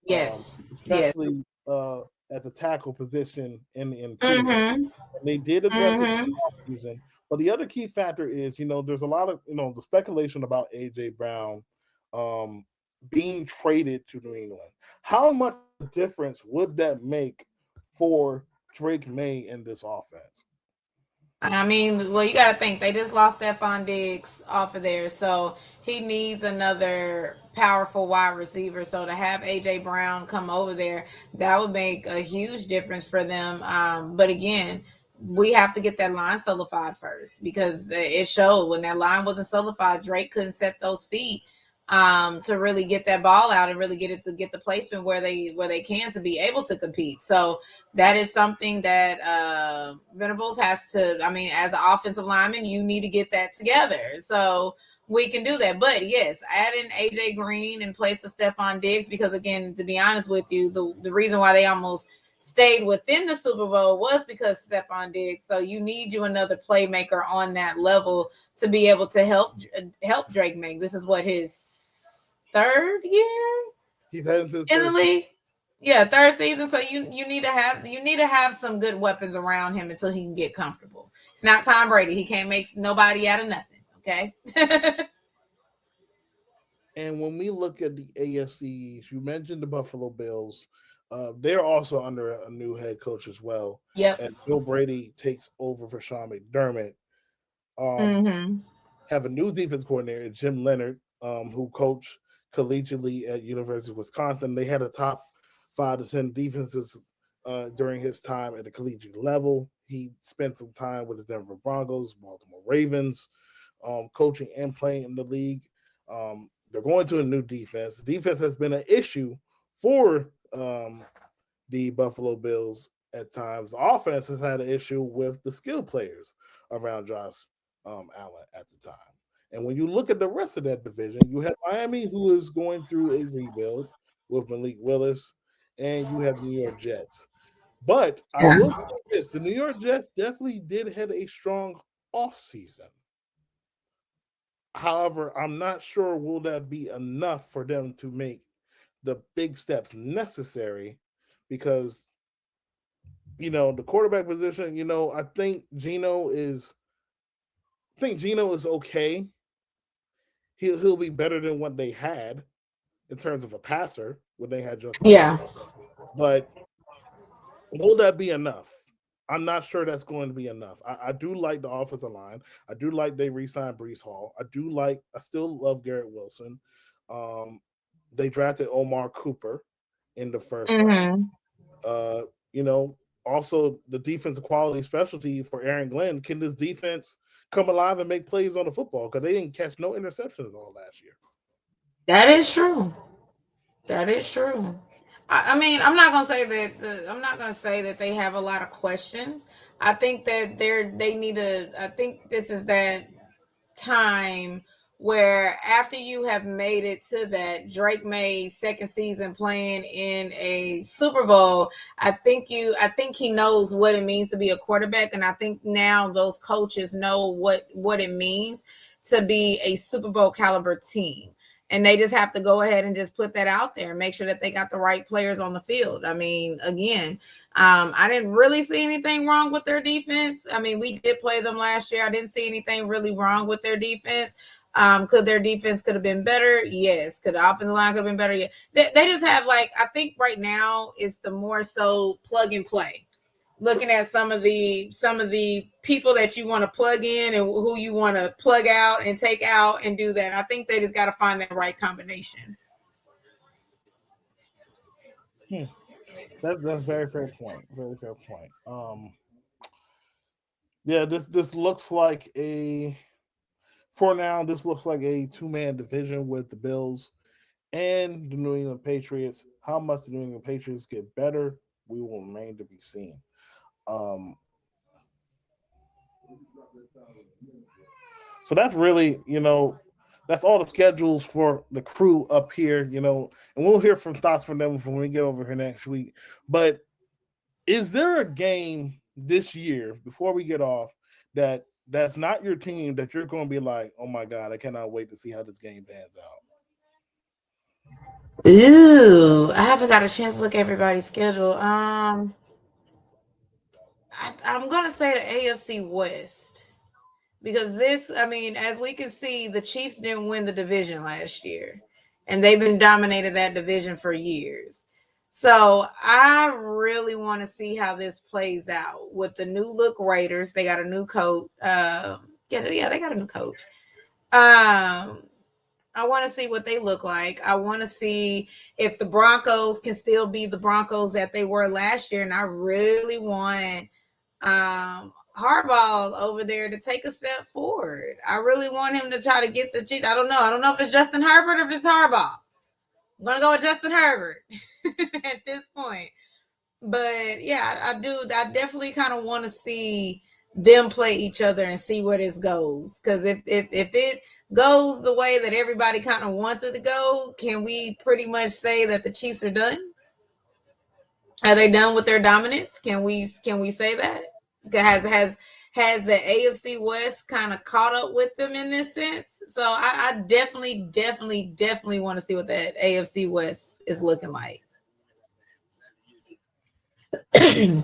Yes. Especially at the tackle position in Cleveland. Mm-hmm. And they did address it in the offseason. But the other key factor is, there's a lot of, the speculation about A.J. Brown being traded to New England. How much difference would that make for Drake Maye in this offense? I mean, well, you got to think they just lost Stephon Diggs off of there, so he needs another powerful wide receiver. So to have AJ Brown come over there, that would make a huge difference for them. But again, we have to get that line solidified first, because it showed when that line wasn't solidified, Drake couldn't set those feet to really get that ball out and really get the placement where they can to be able to compete. So that is something that Venables has to, I mean, as an offensive lineman, you need to get that together. So we can do that. But yes, add in AJ Green in place of Stephon Diggs, because again, to be honest with you, the reason why they almost stayed within the Super Bowl was because Stephon Diggs. So you need another playmaker on that level to be able to help Drake Maye. This is what, his 3rd year He's heading to in the league. Yeah, 3rd season. So you need to have some good weapons around him until he can get comfortable. It's not Tom Brady. He can't make nobody out of nothing. Okay. And when we look at the AFCs, you mentioned the Buffalo Bills. They're also under a new head coach as well. Yep. And Bill Brady takes over for Sean McDermott. Have a new defense coordinator, Jim Leonard, who coached collegiately at University of Wisconsin. They had a top 5 to 10 defenses during his time at the collegiate level. He spent some time with the Denver Broncos, Baltimore Ravens, coaching and playing in the league. They're going to a new defense. The defense has been an issue for the Buffalo Bills at times. The offense has had an issue with the skill players around Josh Allen at the time. And when you look at the rest of that division, you have Miami, who is going through a rebuild with Malik Willis, and you have the New York Jets. But I will say this, the New York Jets definitely did have a strong offseason. However, I'm not sure will that be enough for them to make the big steps necessary, because the quarterback position, I think Geno is okay. He'll be better than what they had in terms of a passer when they had Justin. Yeah. But will that be enough? I'm not sure that's going to be enough. I do like the offensive line. I do like they re-signed Breece Hall. I still love Garrett Wilson. They drafted Omar Cooper in the first round. Also the defensive quality specialty for Aaron Glenn. Can this defense come alive and make plays on the football? Because they didn't catch no interceptions all last year. That is true. That is true. I mean, I'm not gonna say that they have a lot of questions. I think that they need to. I think this is that time where after you have made it to that, Drake May's second season playing in a Super Bowl, I think he knows what it means to be a quarterback, and I think now those coaches know what it means to be a Super Bowl caliber team. And they just have to go ahead and just put that out there and make sure that they got the right players on the field. I mean, again, I didn't really see anything wrong with their defense. I mean, we did play them last year. I didn't see anything really wrong with their defense. Could their defense could have been better? Yes. Could the offensive line could have been better? Yeah. They just have, like, I think right now it's the more so plug and play. Looking at some of the people that you want to plug in and who you want to plug out and take out and do that. I think they just got to find that right combination. That's a very fair point. Very fair point. Yeah, this looks like for now, this looks like a two-man division with the Bills and the New England Patriots. How much the New England Patriots get better, we will remain to be seen. So that's really, that's all the schedules for the crew up here, and we'll hear from thoughts from them when we get over here next week. But is there a game this year, before we get off, that's not your team that you're going to be like, oh my God, I cannot wait to see how this game pans out? Ooh, I haven't got a chance to look at everybody's schedule. I'm going to say the AFC West. Because as we can see, the Chiefs didn't win the division last year. And they've been dominating that division for years. So I really want to see how this plays out with the new look Raiders. They got a new coach. They got a new coach. I want to see what they look like. I want to see if the Broncos can still be the Broncos that they were last year. And I really want Harbaugh over there to take a step forward. I really want him to try to get the Chiefs. I don't know if it's Justin Herbert or if it's Harbaugh. I'm going to go with Justin Herbert at this point. But, yeah, I do. I definitely kind of want to see them play each other and see where this goes. Because if it goes the way that everybody kind of wants it to go, can we pretty much say that the Chiefs are done? Are they done with their dominance? Can we say that? Has the AFC West kind of caught up with them in this sense? So I definitely want to see what that AFC West is looking like. Okay.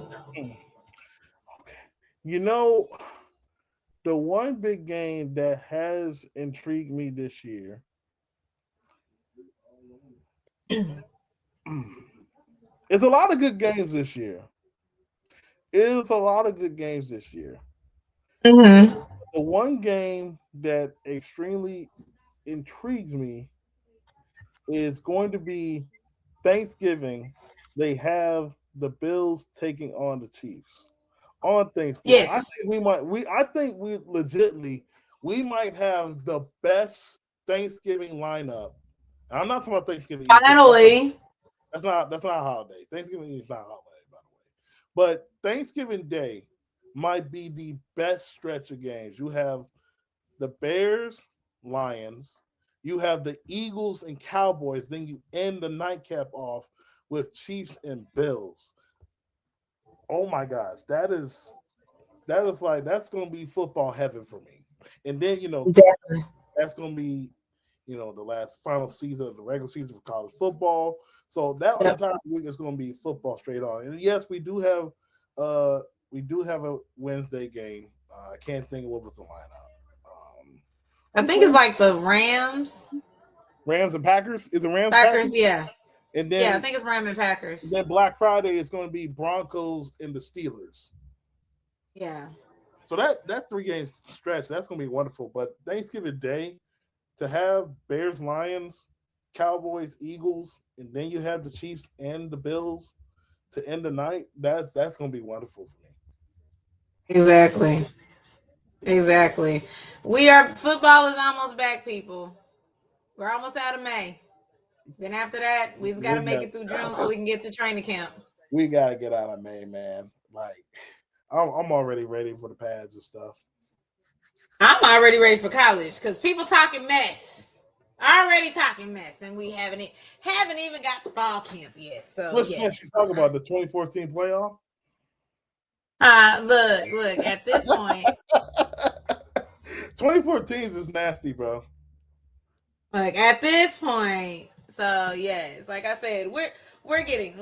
The one big game that has intrigued me this year is a lot of good games this year. Mm-hmm. The one game that extremely intrigues me is going to be Thanksgiving. They have the Bills taking on the Chiefs on Thanksgiving. Yes. I think we legitimately might have the best Thanksgiving lineup. And I'm not talking about Thanksgiving. Finally. That's not a holiday. Thanksgiving is not a holiday, by the way. But Thanksgiving Day might be the best stretch of games. You have the Bears, Lions. You have the Eagles and Cowboys. Then you end the nightcap off with Chiefs and Bills. Oh my gosh, that's going to be football heaven for me. And then Definitely. that's going to be the last final season of the regular season for college football. So that entire week is going to be football straight on. And yes, we do have a Wednesday game. I can't think of what was the lineup. I think it's like the Rams and Packers. Is it Rams? Packers? Yeah. And then I think it's Rams and Packers. Then Black Friday is going to be Broncos and the Steelers. Yeah. So that 3 games stretch, that's going to be wonderful. But Thanksgiving Day, to have Bears, Lions, Cowboys, Eagles, and then you have the Chiefs and the Bills to end the night, that's going to be wonderful for me. Exactly. Football is almost back, people. We're almost out of May. Then after that, we've got to make it through June so we can get to training camp. We got to get out of May, man. Like, I'm already ready for the pads and stuff. I'm already ready for college because people talking mess. Already talking mess, and we haven't even got to fall camp yet. So Which yes. mess you talk about? The 2014 playoff? Look, at this point. 2014 is nasty, bro. Like at this point. So yes, like I said, we're getting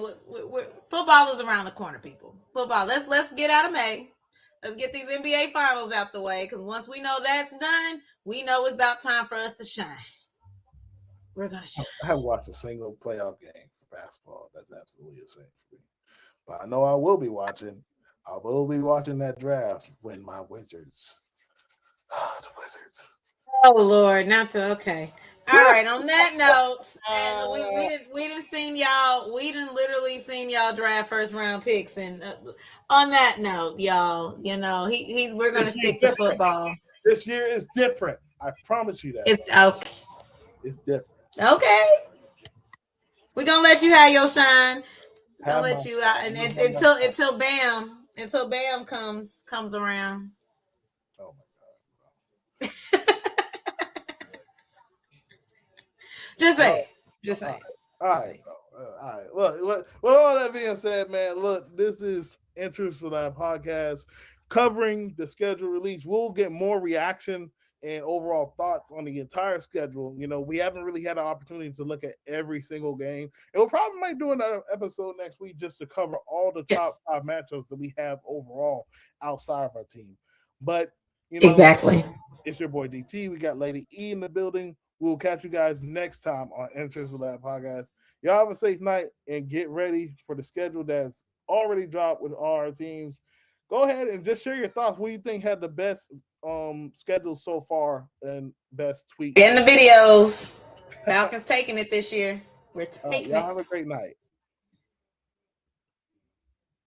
football is around the corner, people. Football. Let's get out of May. Let's get these NBA finals out the way, because once we know that's done, we know it's about time for us to shine. We're gonna shine. I haven't watched a single playoff game for basketball. That's absolutely insane for me. But I know I will be watching. I will be watching that draft when my Wizards. The Wizards. Oh Lord, not the okay. All right. On that note, we didn't seen y'all. We didn't literally seen y'all draft first round picks, and on that note, y'all, you know we're gonna stick to football. This year is different. I promise you that. It's okay. It's different. Okay. We're gonna let you have your shine. We're gonna let you out, and until Bam comes around. Oh my God. Just say. All right. Look, all that being said, man, look, this is Interest of That Podcast covering the schedule release. We'll get more reaction and overall thoughts on the entire schedule. You know, we haven't really had an opportunity to look at every single game. And we'll probably might do another episode next week just to cover all the top 5 matchups that we have overall outside of our team. But, you know, exactly. It's your boy DT. We got Lady E in the building. We'll catch you guys next time on Interest of That Podcast. Y'all have a safe night and get ready for the schedule that's already dropped with all our teams. Go ahead and just share your thoughts. What do you think had the best schedule so far and best tweet? In the videos. Falcons taking it this year. We're taking y'all it. have a great night.